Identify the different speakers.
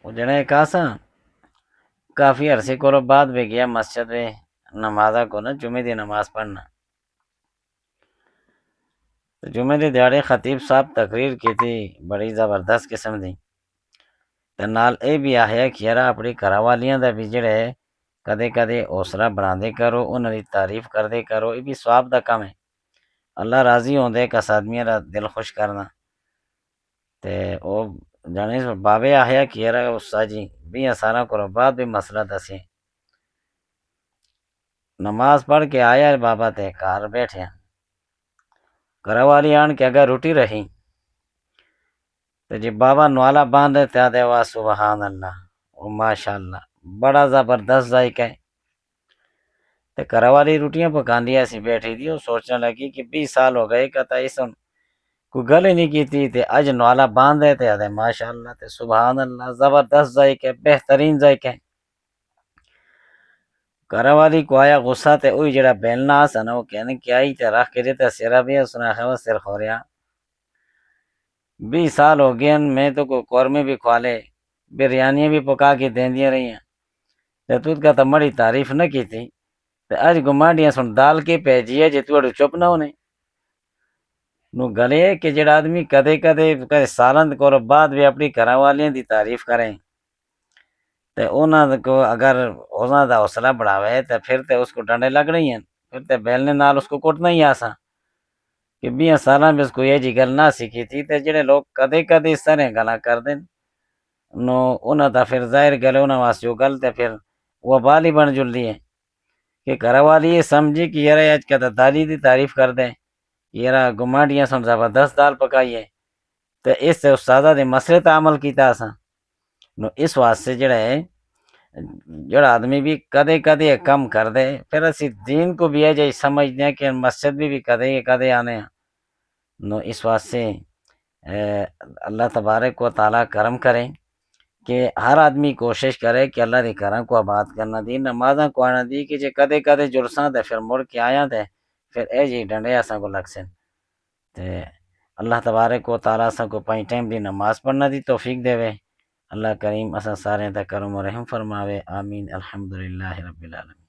Speaker 1: وہ جڑے کاسا کافی عرصے کو بعد بھی گیا مسجد میں نمازہ کو نا جمعے دی نماز پڑھنا. تو جمعے دی دیہڑے خطیب صاحب تقریر کی تھی بڑی زبردست قسم دی. تے نال اے بھی آخیا کہ یار اپنی گھر والیاں دا بھی جڑے کدے کدے حوصلہ بڑھاندے کرو، انہاں دی تعریف کردے کرو، یہ بھی ثواب دا کم ہے. اللہ راضی ہوندے کس آدمیاں دا دل خوش کرنا. تے او جانے بابے آخیا کہ یار استاد جی بھی سارا کرو بعد بھی مسئلہ دسیں. نماز پڑھ کے آیا بابا تے گھر بیٹھیا، گھر والی آن کے اگر روٹی رہی تو جی بابا نوالا باندھ تے دے وا سبحان اللہ او ماشاء اللہ بڑا زبردست ذائقہ ہے. تے گھر والی روٹیاں پکاندی سی بیٹھی تھی، وہ سوچنے لگی کہ 20 سال ہو گئے کتا اس کوئی گل ہی نہیں کی تھی تے اج نوالا باندھ تے آدھے ماشاء اللہ تے سبحان اللہ زبردست ذائقہ بہترین ذائقہ. گھر والی کو آیا غصہ تے وہی جڑا بیلنا آسا نا وہ کہنے کیا ہی تے رکھ کے دیتا سیرا بھی اس نے آخیا وہ سر خوریا 20 سال ہو گئے میں تو کو قورمے بھی کھوا لے بریانیاں بھی پکا کے دیندیاں رہی ہیں تے تو کا تو مڑی تعریف نہ کی تھی تے اج گمانڈیاں سن دال کے پیجی ہے جے تو چپ نہ ہونے نو گلے کہ جڑا آدمی کدے کدے سالن کو بعد بھی اپنی گھر والیاں دی تعریف کریں تے انہاں کو اگر انہاں دا حوصلہ بڑھاوے تے پھر تے اس کو ڈنڈے لگنے ہی ہیں، پھر تے بیلنے نال اس کو کٹنا ہی آسا کہ 20 سالاں میں اس کو یہ جی گل نہ سیکھی تھی. تے جڑے لوگ کدے کدے اس طرح گلاں کر دیں نو انہاں دا پھر ظاہر گل انہاں واسطے وہ گل تے پھر وہ بال ہی بن جلدی ہے کہ گھر والی یہ سمجھی کہ یار اج کدا دالی دی تعریف کر دیں یار گمانڈیاں سن زبردست دال پکائی ہے تے اس سے استادہ دے مسئلے تے عمل کیتا اساں نو. اس واسطے جڑا آدمی بھی کدے کدے کم کر دے پھر اسی دین کو بھی ہے جی سمجھتے ہیں کہ مسجد بھی کدے کدے آنے ہیں نو. اس واسطے اللہ تبارک و تعالیٰ کرم کریں کہ ہر آدمی کوشش کرے کہ اللہ دے گھراں کو آباد کرنا دی نمازاں کو آنا دی کہ جے کدے کدے جلساں تے پھر مڑ کے آیا تے پھر اے جی ڈنڈے اساں کو لگ سن تے اللہ تبارک و تعالیٰ اساں کو 5 ٹائم دی نماز پڑھنا دی توفیق دے وے. اللہ کریم اساں سارے دا کرم و رحم فرماوے. آمین. الحمدللہ رب العالمین.